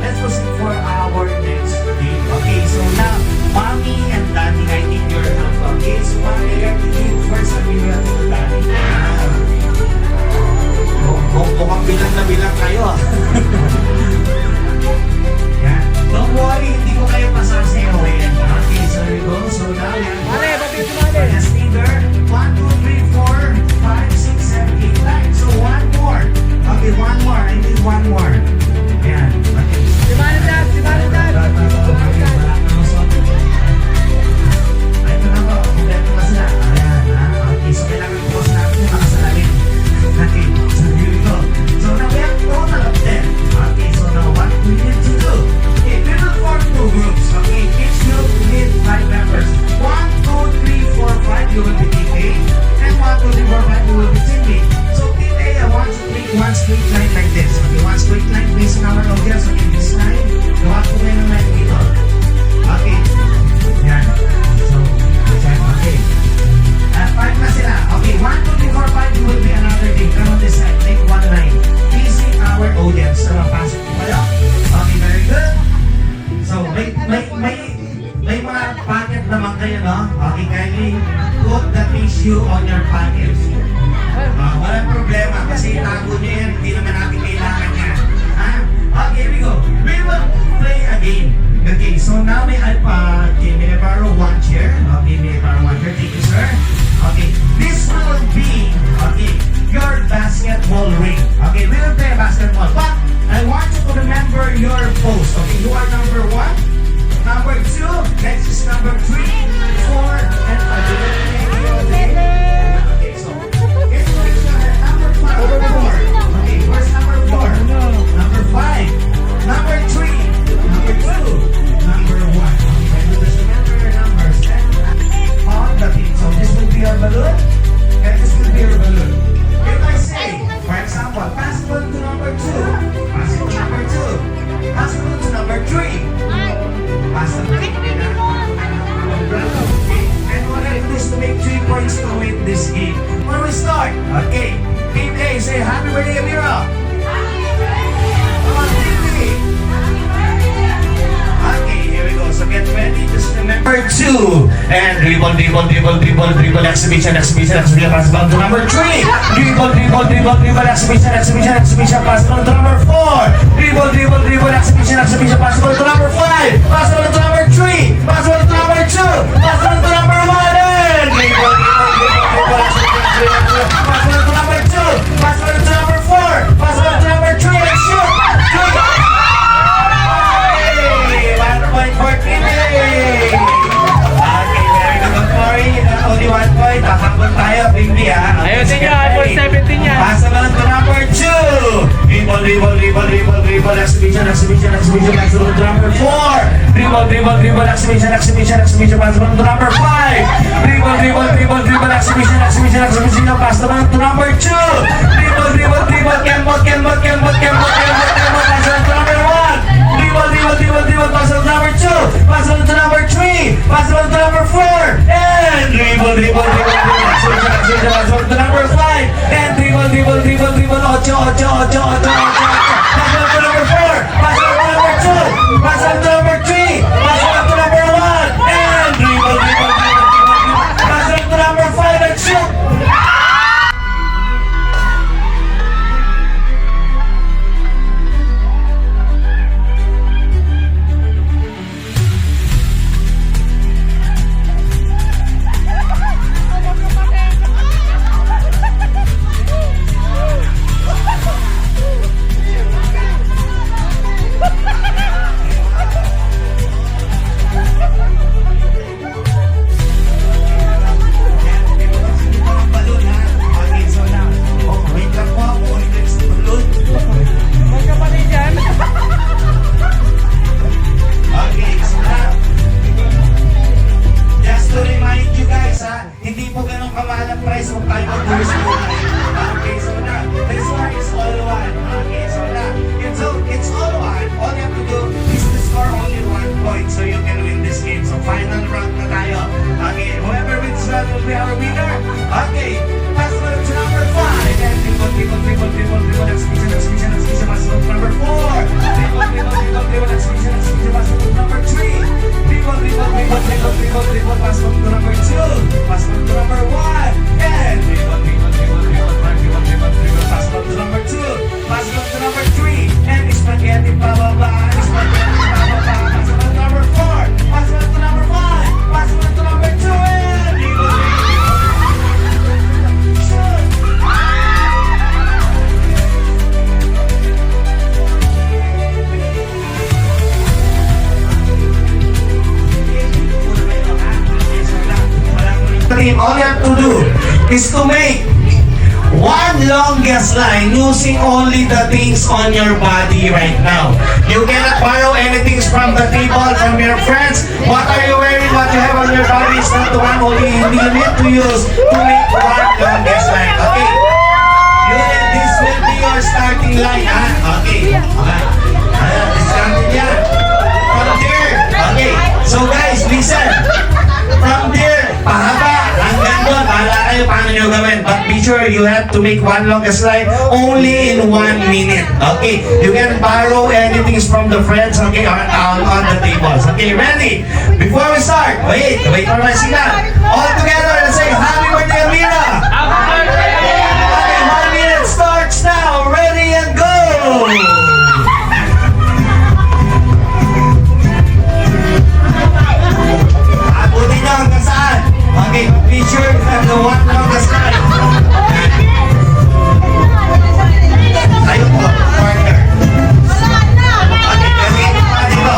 Let's proceed for our next game. Okay, so now, mommy and daddy, I need your help. Okay, so mommy, first I will help you, daddy. Mukhang bilang na bilang kayo. Yeah. Don't worry, hindi ko kayo masasayaw. Okay, so we go. So now, let's leader. 1, 2, 3, 4, 5, 6, 7, 8, 9. So one more. Okay, one more. I need one more. Ayan. Okay. Simana dyan! Ito na po. Ito na sila. Ayan. Okay, so kailangan po natin yung makasalamin. Okay, so here we go. So now we have total of 10. Okay, so now what we need to do? Okay, we will form 2 groups. Okay, each group need 5 members. 1, 2, 3, 4, 5, you will be team A. And 1, 2, 3, 4, 5, you will be team B. So team A, I want to make one straight line like this. Okay, one straight line based on our audience. Okay, this line, you want to make a line dito. Okay, yan. So, okay. 5 na sila. Okay, 1, 2, 3, 4, 5, you will be another team. Come on this side, take one line. Facing our audience. So, pasok po kayo. Okay, very good. So, may mga packet naman kayo, no? Okay, kindly put the tissue on your packets. Walang problema kasi itago nyo yan, hindi naman natin kailangan yan. Okay, here we go. We will play a game. Okay, so now may borrow one chair. Okay, may borrow one chair. Thank you, sir. Okay, this will be, your basketball ring. Okay, we will play basketball. But I want you to remember your pose. Okay, you are number 1. Number 2, next is number 3, 4, and 5. Okay, so it's number 4. Okay, where's number 4? Number 5, number 3, number 2, number 1. Okay, just remember your numbers on the team. So this will be your balloon, and this will be your balloon. If I say, for example, pass the balloon to number 2, pass it to number 2, pass the balloon to number 3. And what I do is to make 3 points to win this game. When we start, okay, Team A, say happy birthday, Amira. Come on, Team B. Okay, here we go. So get ready. Just remember 2. And we dribble, exhibition, pass ball to number 3. Dribble, exhibition, pass ball to number 4. Dribble, exhibition, pass ball to number 5. Pass ball to number 3. Pass ball to number 2. Pass ball to number 1. And dribble, pass ball to number 2. Pass ball to number 4. Pass ball to number 3. And shoot! 1 point for Timmy. Okay, very good, Cory. Only 1 point. Takambol tayo, Bigby, ha? Ayusin nyo, iPhone 17 yan. Pass naman to number 2. Dribble, exhibition, pass naman to number 4. Dribble, exhibition, pass naman to number 5. Dribble, exhibition, pass naman to number 2. Dribble, kembot, pass naman to number 1. Dribble, pass naman to number 2. Pass naman to number 3. Pass naman to number 4. And dribble, exhibition, pass naman to number 5. And dribble, 8. Pass naman to number 4. Pass naman to number 2. Pass naman to number 3. Pass naman to number 1. And dribble, pass naman to number 5 and shoot! Hindi po ganun kamahal ang price kung tayo mag-tourist po tayo. Okay, so na, this one is all one. Okay, so na, it's all one. All you have to do is to score only 1 point so you can win this game. So final round na tayo. Okay, whoever wins round will be our winner. Okay, pass mo to number 5. And dribble, exhibition, pass mo to number 4. Dribble, exhibition, pass mo to number 3. Dribble, pass mo to number 2. Pass mo to number 1. And dribble, pass mo to number 2. Pass mo to number 3. And spaghetti pababa. Pass mo to number 4. Pass mo to number 5. Pass mo to number 2. And dribble, shoot! All you have to do is to make one longest line using only the things on your body right now. You cannot borrow anything from the table, from your friends. What are you wearing? What you have on your body is not the one only you need to use to make one longest line. Okay? This will be your starting line. Okay? Starting yan. From there. Okay. So guys, listen. From there, pahaba. Hanggang doon, bahala kayo paano nyo gawin. But be sure you have to make one longest line only in 1 minute. Okay? You can borrow anything from the friends, okay, on the tables. Okay, ready? Before we start, wait for my signal. All together, let's say, Happy Birthday, Amira! Okay, 1 minute starts now. Ready and go! Abutin nyo hanggang saan? Okay, picture and the one longest line. Tayo po, partner. Okay, gagawin pa dito.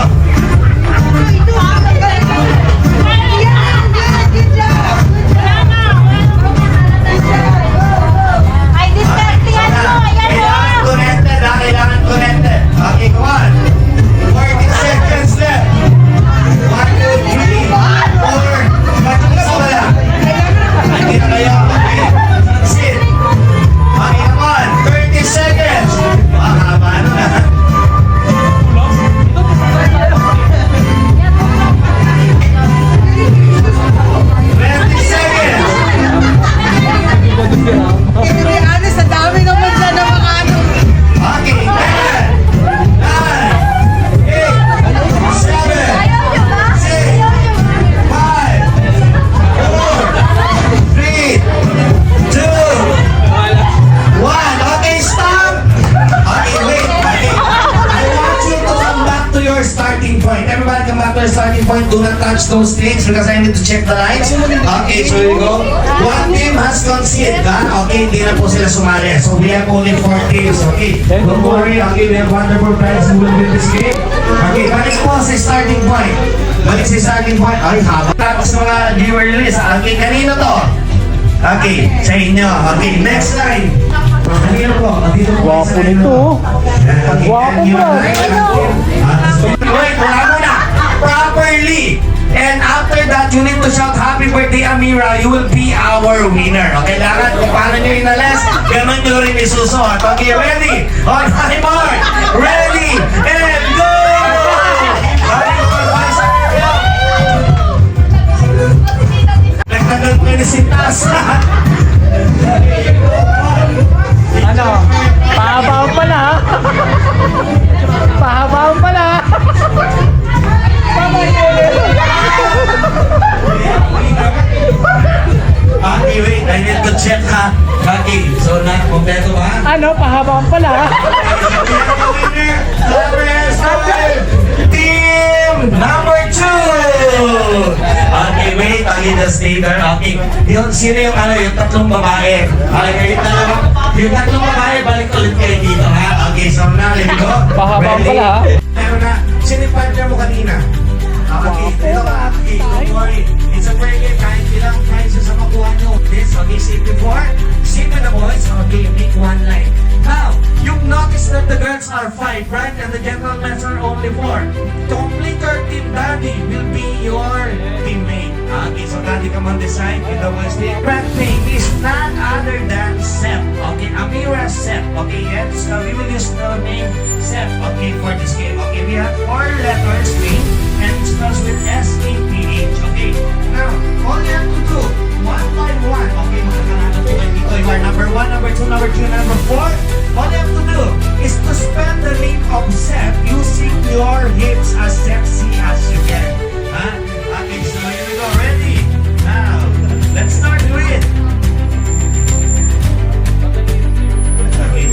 do not touch those things because I need to check the lights. Okay, so here we go. One team has conceded. Okay, hindi na po sila sumali. So we have only 4 teams. Okay, don't worry. Okay, we have wonderful players who will win this game. Okay, balik po sa starting point. Balik sa starting point. Ay, haba. Tapos mga viewer list. Okay, kanino to? Okay, sa inyo. Okay, next line. Kanino po? Dito po. Gwapo nito. Gwapo, bro. Wait, wala muna. Properly. And after that, you need to shout happy birthday, Amira. You will be our winner. Okay, kailangan kung paano nyo inalas, ganun nyo rin isusuot. Okay, ready? On my mark. Ready? And go! Nagtagal ko yung sintas. Ano? Pahabaan pala. Pahabaan pala. Okay, wait. I need to check ha. Okay, so na, kompleto ba? Ano? Pahabaan pala. Team number 2. Okay, wait. Okay, the stater. Okay. Yung, sino yung ano, yung tatlong babae? Okay, yung tatlong babae, balik ulit kayo dito ha. Okay, so na, let's go. Pahabaan Ready? pala, ha? Meron na. Sino yung partner mo kanina? Okay, dito ka. Okay, don't worry. It's a fair game. Kahit ilang prizes ang makuha nyo. This, okay, same before. Same with the boys. Okay, make one line. Now, you've noticed that the girls are 5, right? And the gentlemen are only 4. To complete your team, Daddy will be your teammate. Okay, so Daddy, come on this side with the boys. The correct name is none other than Seth. Okay, Amira Seth. Okay, and so we will use the name Seth. Okay, for this game. Okay, we have 4 letters, and it starts with S-A-P-H. Okay, now, all you have to do, one by one. Okay, makakalanan po kayo dito. You are number 1, number 2, number 3, number 4. All you have to do is to spell the name of Seth using your hips as sexy as you can. Huh? Okay, so here we go. Ready? Now, let's start with... Okay.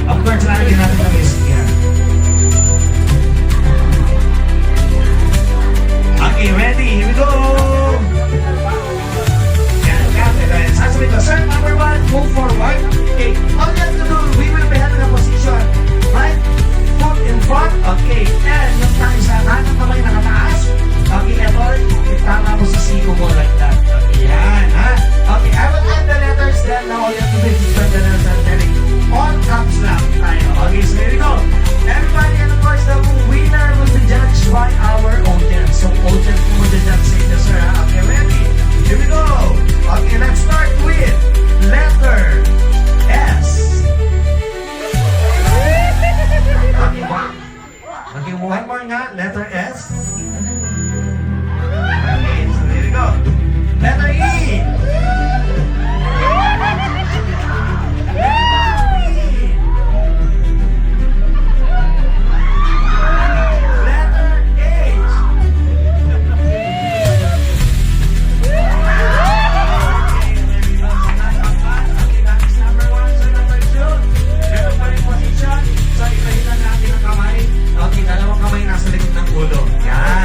Of course, lalagyan natin ng music yan. Okay, ready? Here we go! Yan, sasabihin ko, sir, number 1, move forward. Okay, all you have to do, we will be having a position. Right? Foot in front. Okay, and yung tayo sa kanang kamay nakataas. Okay, ito, itama mo sa siko mo like that. Okay, yan, ha? Okay, I will add the letters, then now all you have to do is spread the letters and telling all caps lang tayo. Okay, so here we go. Everybody, and of course, the winner will be judged by our audience. So, audience mo mag-judge sa inyo, sir, ha? Okay, ready? Here we go. Okay, let's start with letter S. Okay, one more nga, letter S. Okay, so here we go. Letter E. Okay, dalawang kamay nasa likod ng ulo. Yan.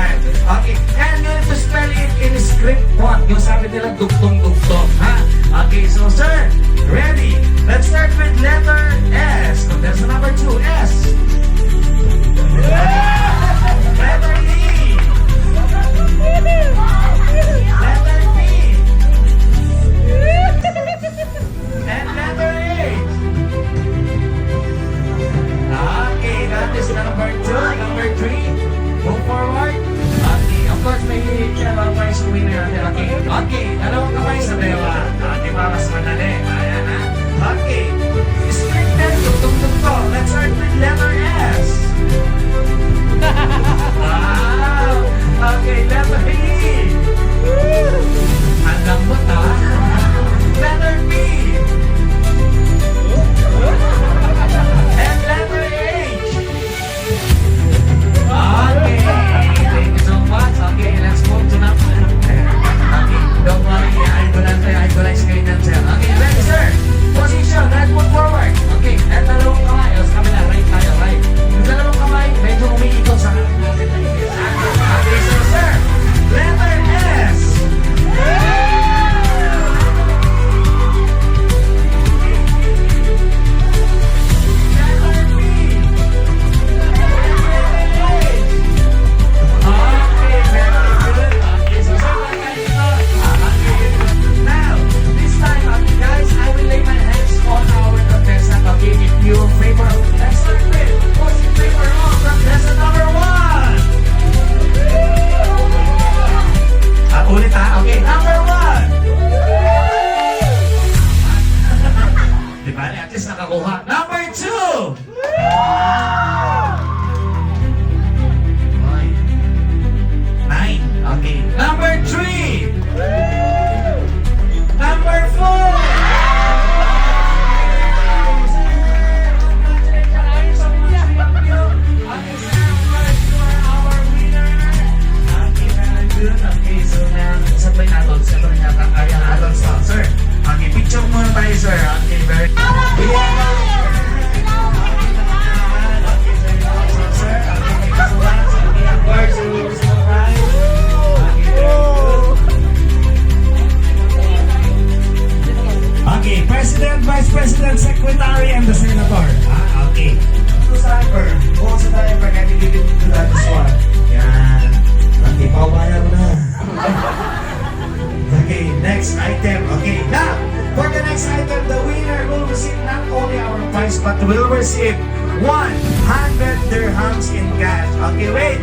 receive 100 dirhams in cash. Okay, wait.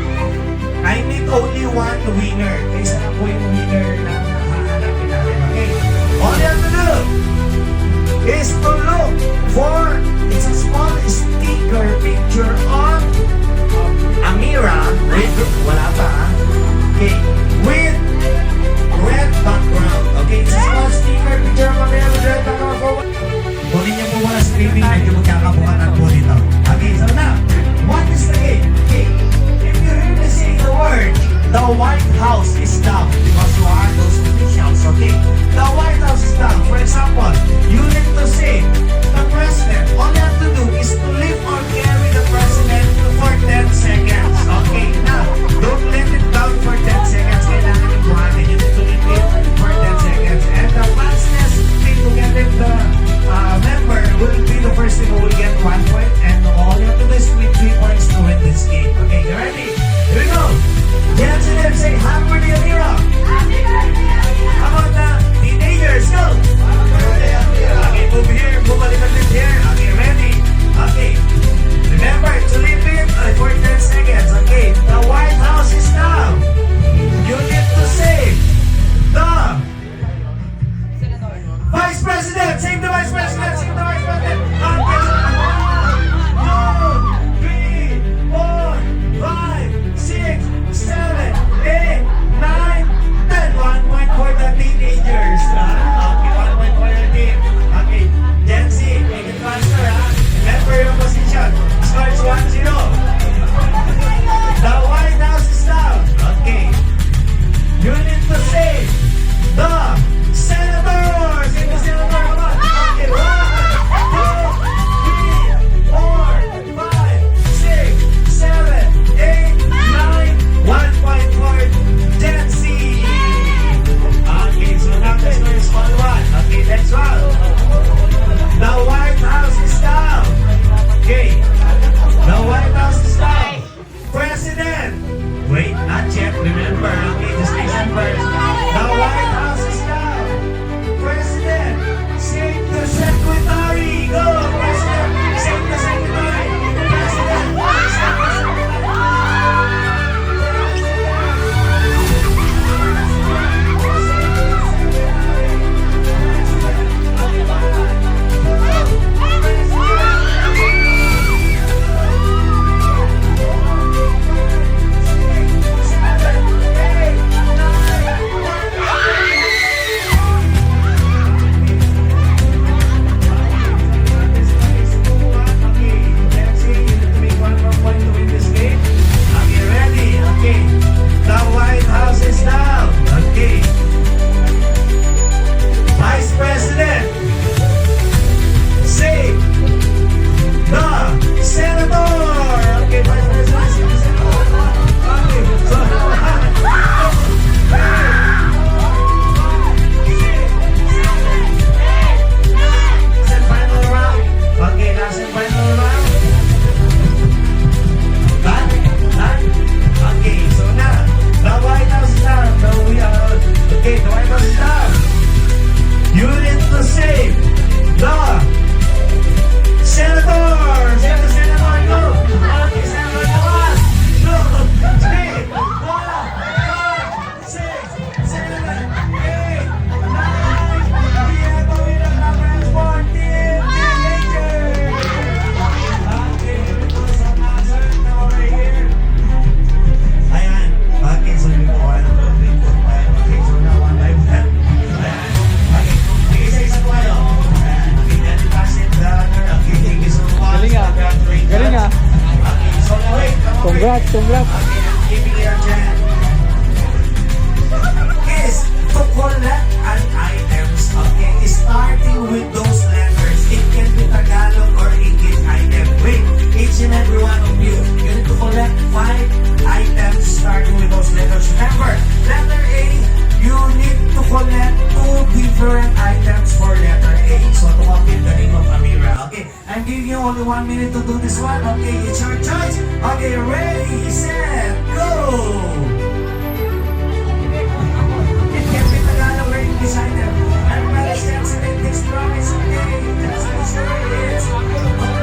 I need only one winner. Isa na po yung winner na nakahanapin natin. Okay. All you have to do is to look for, it's a small sticker picture on Amira. Wait, wala pa ha? Okay. With red background. Okay, it's a small sticker picture of Amira with red background for what? Kunin niyo po muna screening, medyo magkakabukatan po dito. Okay, so now, what is the game? Okay, if you hear me say the word, the White House is down because you are those officials, okay? The White House is down. For example, you need to say the president. All you have to do is to lift or carry the president for 10 seconds. Okay, now, don't let it down for 10 seconds. Kailangan yung buhatin. You need to lift it for 10 seconds. And the fastest thing to get it, the member will be the person who will get 1 point. And all you have to do is split 3 points to win this game. Okay, you ready? Here we go. Dance and then say, happy birthday, Amira. How about the teenagers? Go! Okay, move here, move a little bit here. Okay, ready? Okay. Remember to leave it for 10 seconds. Okay, the White House is down. You need to save the Vice President. Save the Vice President. Save the Vice President. Okay. 1, 2, 3, 4, 5, 6, 7, 8, 9, 10. 1 point for the teenagers. Okay, 1 point for your team. Okay, Gen Z, make it faster, ha? Remember your position. Score is 1-0. The White House is down. Okay. You need to save the senator. Save the senator. Come on. Okay, 1, 2, 3, 4, 5, 6, 7, 8, 9. 1 point for Gen Z. Okay, so now the score is 1-1. Okay, next one. The White House is down. Okay. The White House is down. President. Wait, not yet. Remember, okay, the station first. The White House is down. President. Save the secretary. Go, President. Save the secretary. President. Save the secretary. Congrats, congrats. Is to collect an items, okay, starting with those letters. It can be Tagalog or English item. Wait, each and every one of you, you need to collect 5 items starting with those letters. Remember, letter A, you need to collect 2 different items for letter A. So to copy the name of Amira, okay? I'm giving you only 1 minute to do this one, okay? It's your choice. Okay, ready, set, go! It can be Tagalog or English item. Everybody stands and takes promise, okay? That's what it is.